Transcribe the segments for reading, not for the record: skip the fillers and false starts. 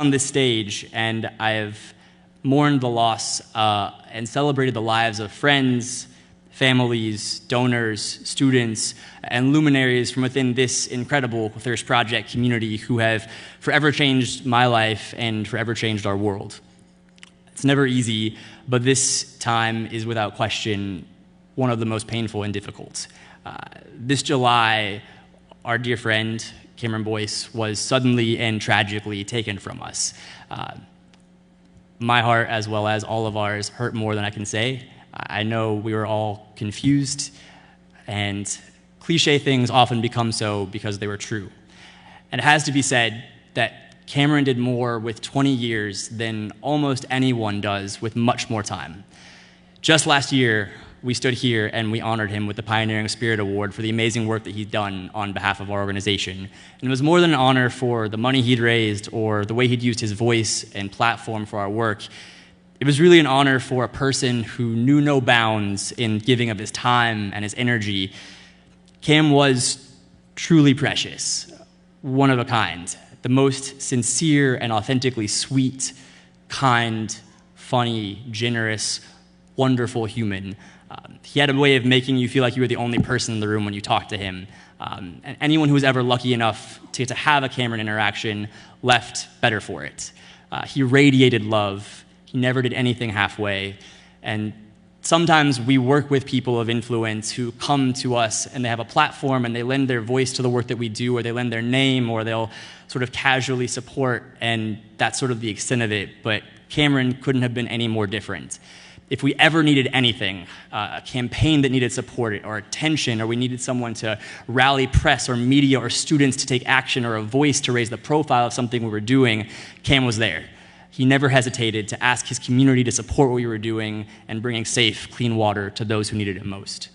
on this stage, and I have mourned the loss and celebrated the lives of friends, families, donors, students, and luminaries from within this incredible Thirst Project community who have forever changed my life and forever changed our world. It's never easy, but this time is without question one of the most painful and difficult. This July, our dear friend, Libby Boyce, was suddenly and tragically taken from us. My heart, as well as all of ours, hurt more than I can say. I know we were all confused, and cliche things often become so because they were true. And it has to be said that Karan did more with 20 years than almost anyone does with much more time. Just last year, we stood here and we honored him with the Pioneering Spirit Award for the amazing work that he'd done on behalf of our organization. And it was more than an honor for the money he'd raised or the way he'd used his voice and platform for our work. It was really an honor for a person who knew no bounds in giving of his time and his energy. Cam was truly precious, one of a kind, the most sincere and authentically sweet, kind, funny, generous, wonderful human. He had a way of making you feel like you were the only person in the room when you talked to him. And anyone who was ever lucky enough to have a Karan interaction left better for it. He radiated love. He never did anything halfway. And sometimes we work with people of influence who come to us and they have a platform and they lend their voice to the work that we do, or they lend their name, or they'll sort of casually support, and that's sort of the extent of it. But Karan couldn't have been any more different. If we ever needed anything, a campaign that needed support or attention, or we needed someone to rally press or media or students to take action, or a voice to raise the profile of something we were doing, Cam was there. He never hesitated to ask his community to support what we were doing and bringing safe, clean water to those who needed it most.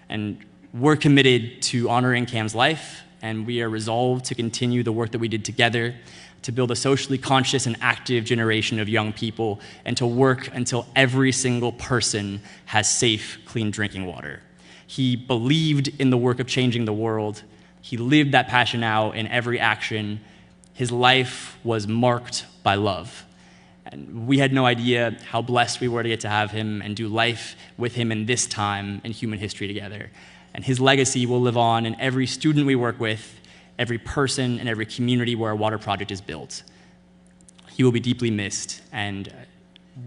And we're committed to honoring Cam's life, and we are resolved to continue the work that we did together, to build a socially conscious and active generation of young people, and to work until every single person has safe, clean drinking water. He believed in the work of changing the world. He lived that passion out in every action. His life was marked by love. And we had no idea how blessed we were to get to have him and do life with him in this time in human history together. And his legacy will live on in every student we work with, every person and every community where our water project is built. He will be deeply missed, and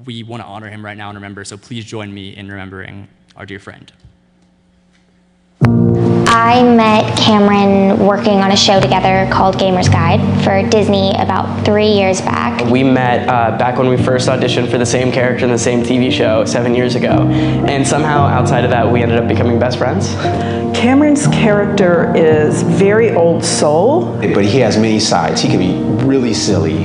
we want to honor him right now and remember, so please join me in remembering our dear friend. I met Karan working on a show together called Gamer's Guide for Disney about 3 years back. We met back when we first auditioned for the same character in the same TV show 7 years ago, and somehow outside of that we ended up becoming best friends. Karan's character is very old soul. But he has many sides. He can be really silly,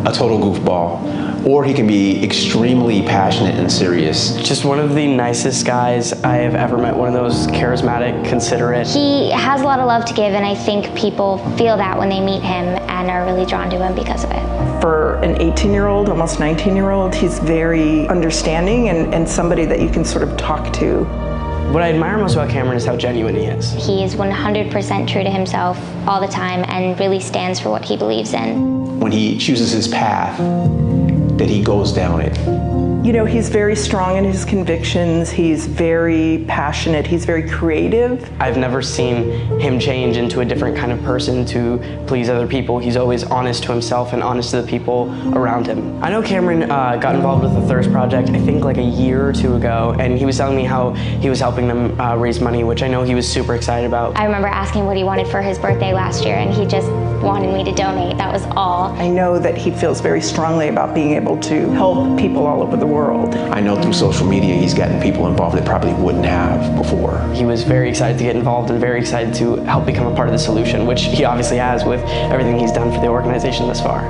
a total goofball, or he can be extremely passionate and serious. Just one of the nicest guys I have ever met, one of those charismatic, considerate. He has a lot of love to give, and I think people feel that when they meet him and are really drawn to him because of it. For an 18-year-old, almost 19-year-old, he's very understanding and somebody that you can sort of talk to. What I admire most about Karan is how genuine he is. He is 100% true to himself all the time and really stands for what he believes in. When he chooses his path, that he goes down it. You know, he's very strong in his convictions, he's very passionate, he's very creative. I've never seen him change into a different kind of person to please other people. He's always honest to himself and honest to the people around him. I know Karan got involved with the Thirst Project, I think like a year or two ago, and he was telling me how he was helping them raise money, which I know he was super excited about. I remember asking what he wanted for his birthday last year, and he just wanted me to donate. That was all. I know that he feels very strongly about being able to help people all over the world. I know through social media he's gotten people involved that probably wouldn't have before. He was very excited to get involved and very excited to help become a part of the solution, which he obviously has with everything he's done for the organization thus far.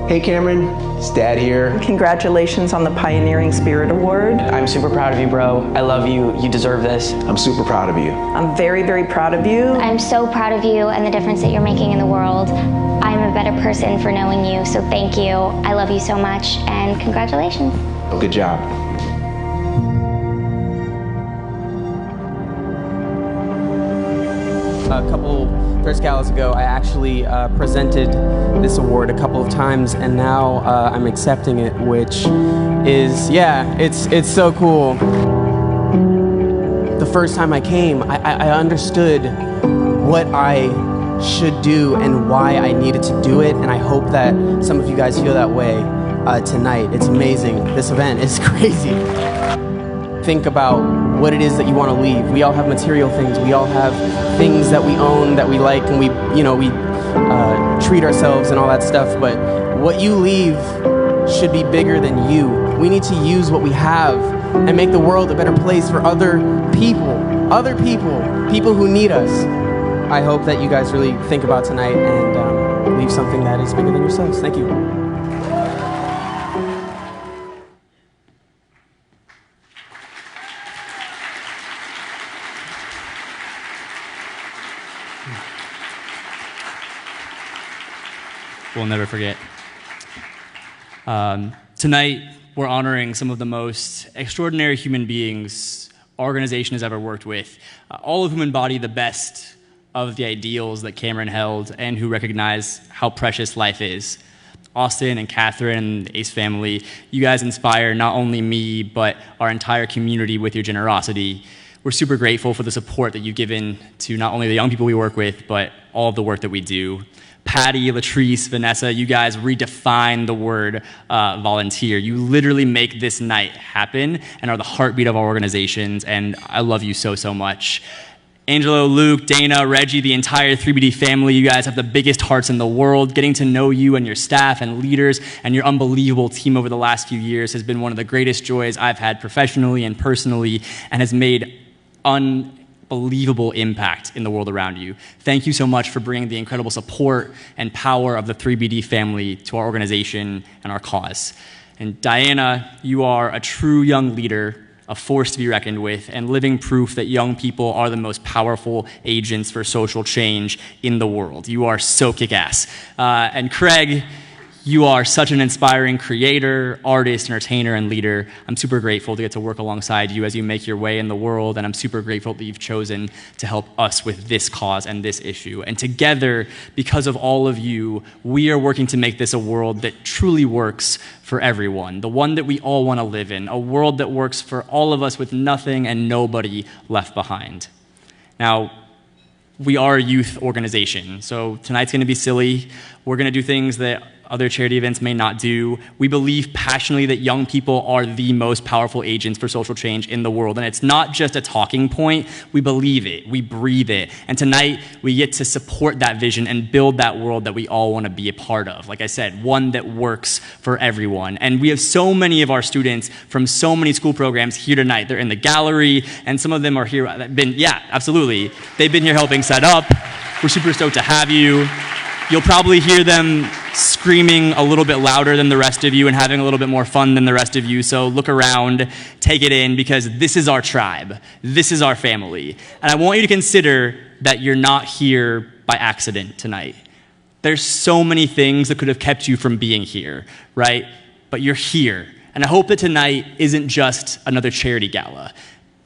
Hey Karan, it's Dad here. Congratulations on the Pioneering Spirit Award. I'm super proud of you, bro. I love you. You deserve this. I'm super proud of you. I'm very, very proud of you. I'm so proud of you and the difference that you're making in the world. I'm a better person for knowing you, so thank you. I love you so much, and congratulations. Good job. A couple Thirst galas ago, I actually presented this award a couple of times, and now I'm accepting it, which is, yeah, it's so cool. The first time I came, I understood what I should do and why I needed to do it, and I hope that some of you guys feel that way tonight. It's amazing. This event is crazy. Think about what it is that you want to leave. We all have material things. We all have things that we own, that we like, and we treat ourselves and all that stuff, but what you leave should be bigger than you. We need to use what we have and make the world a better place for other people who need us. I hope that you guys really think about tonight and leave something that is bigger than yourselves. Thank you. We'll never forget. Tonight, we're honoring some of the most extraordinary human beings our organization has ever worked with, all of whom embody the best of the ideals that Cameron held and who recognize how precious life is. Austin and Catherine and the Ace family, you guys inspire not only me, but our entire community with your generosity. We're super grateful for the support that you've given to not only the young people we work with, but all of the work that we do. Patty, Latrice, Vanessa, you guys redefine the word volunteer. You literally make this night happen and are the heartbeat of our organizations, and I love you so, so much. Angelo, Luke, Dana, Reggie, the entire 3BD family, you guys have the biggest hearts in the world. Getting to know you and your staff and leaders and your unbelievable team over the last few years has been one of the greatest joys I've had professionally and personally, and has made unbelievable impact in the world around you. Thank you so much for bringing the incredible support and power of the 3BD family to our organization and our cause. And Diana, you are a true young leader, a force to be reckoned with, and living proof that young people are the most powerful agents for social change in the world. You are so kick-ass. And Craig, you are such an inspiring creator, artist, entertainer, and leader. I'm super grateful to get to work alongside you as you make your way in the world, and I'm super grateful that you've chosen to help us with this cause and this issue. And together, because of all of you, we are working to make this a world that truly works for everyone, the one that we all want to live in, a world that works for all of us with nothing and nobody left behind. Now, we are a youth organization, so tonight's going to be silly. We're going to do things that other charity events may not do. We believe passionately that young people are the most powerful agents for social change in the world. And it's not just a talking point. We believe it. We breathe it. And tonight, we get to support that vision and build that world that we all want to be a part of. Like I said, one that works for everyone. And we have so many of our students from so many school programs here tonight. They're in the gallery, and some of them are here. Yeah, absolutely. They've been here helping set up. We're super stoked to have you. You'll probably hear them screaming a little bit louder than the rest of you and having a little bit more fun than the rest of you. So look around, take it in, because this is our tribe. This is our family. And I want you to consider that you're not here by accident tonight. There's so many things that could have kept you from being here, right? But you're here. And I hope that tonight isn't just another charity gala.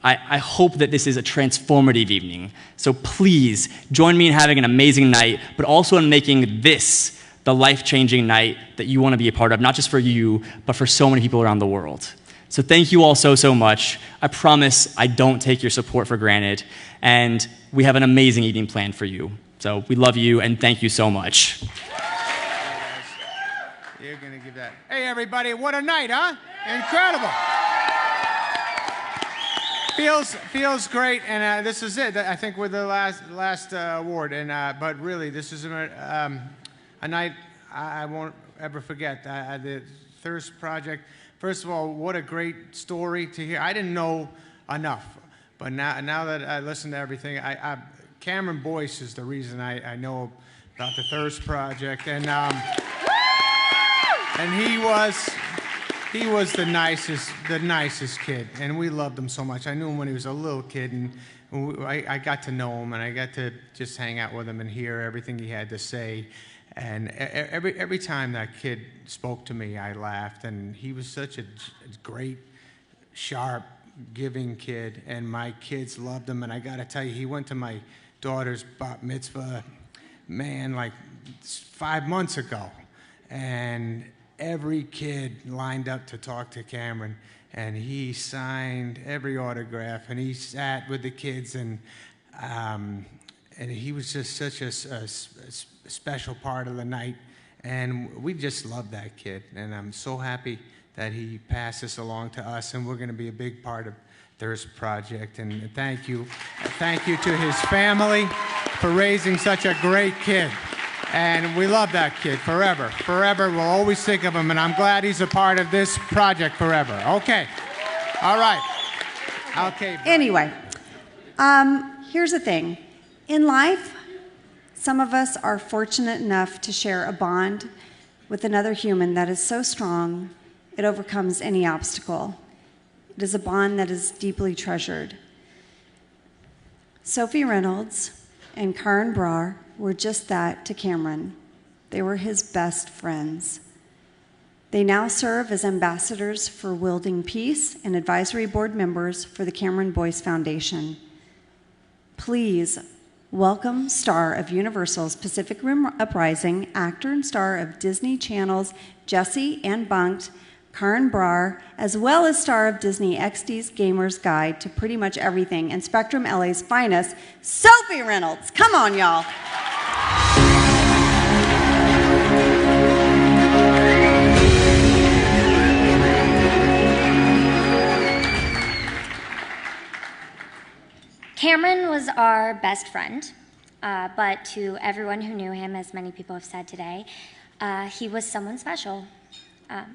I hope that this is a transformative evening. So please join me in having an amazing night, but also in making this the life-changing night that you want to be a part of, not just for you, but for so many people around the world. So thank you all so, so much. I promise I don't take your support for granted, and we have an amazing evening planned for you. So we love you, and thank you so much. You're gonna give that. Hey, everybody, what a night, huh? Incredible. Feels great, and this is it. I think we're the last award, and but really, this is a night I won't ever forget. The Thirst Project. First of all, what a great story to hear. I didn't know enough, but now that I listen to everything, Cameron Boyce is the reason I know about the Thirst Project, and he was the nicest kid, and we loved him so much. I knew him when he was a little kid, and I got to know him, and I got to just hang out with him and hear everything he had to say. And every time that kid spoke to me, I laughed, and he was such a great, sharp, giving kid, and my kids loved him. And I got to tell you, he went to my daughter's bat mitzvah man, like 5 months ago. And every kid lined up to talk to Cameron, and he signed every autograph, and he sat with the kids, and he was just such a special part of the night, and we just love that kid, and I'm so happy that he passed this along to us, and we're going to be a big part of Thirst Project, and thank you to his family for raising such a great kid. And we love that kid forever. Forever, we'll always think of him, and I'm glad he's a part of this project forever. Okay. All right. Okay. Anyway, here's the thing. In life, some of us are fortunate enough to share a bond with another human that is so strong it overcomes any obstacle. It is a bond that is deeply treasured. Sophie Reynolds and Karan were just that to Cameron. They were his best friends. They now serve as ambassadors for Wielding Peace and advisory board members for the Cameron Boyce Foundation. Please welcome star of Universal's Pacific Rim Uprising, actor and star of Disney Channel's Jessie and Bunked, Karan, as well as star of Disney XD's Gamer's Guide to Pretty Much Everything and Spectrum LA's finest, Sophie Reynolds. Come on, y'all. Cameron was our best friend, but to everyone who knew him, as many people have said today, he was someone special.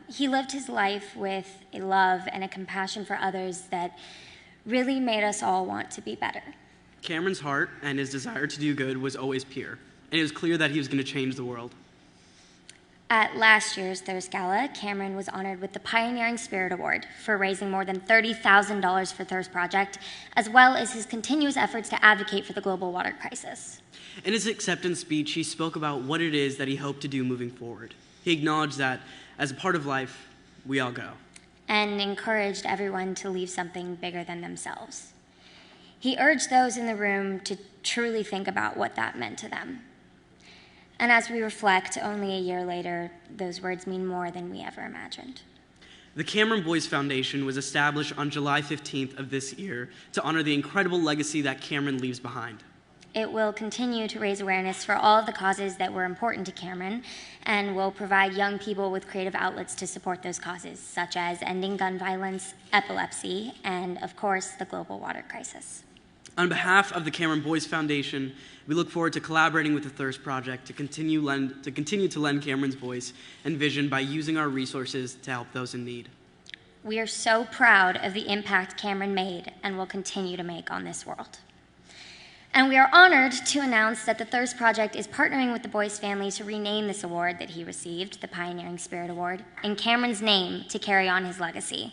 He lived his life with a love and a compassion for others that really made us all want to be better. Cameron's heart and his desire to do good was always pure, and it was clear that he was going to change the world. At last year's Thirst Gala, Cameron was honored with the Pioneering Spirit Award for raising more than $30,000 for Thirst Project, as well as his continuous efforts to advocate for the global water crisis. In his acceptance speech, he spoke about what it is that he hoped to do moving forward. He acknowledged that, as a part of life, we all go. And encouraged everyone to leave something bigger than themselves. He urged those in the room to truly think about what that meant to them. And as we reflect, only a year later, those words mean more than we ever imagined. The Cameron Boyce Foundation was established on July 15th of this year to honor the incredible legacy that Cameron leaves behind. It will continue to raise awareness for all of the causes that were important to Cameron and will provide young people with creative outlets to support those causes, such as ending gun violence, epilepsy, and, of course, the global water crisis. On behalf of the Cameron Boyce Foundation, we look forward to collaborating with the Thirst Project to continue to lend Cameron's voice and vision by using our resources to help those in need. We are so proud of the impact Cameron made and will continue to make on this world. And we are honored to announce that the Thirst Project is partnering with the Boyce family to rename this award that he received, the Pioneering Spirit Award, in Cameron's name to carry on his legacy.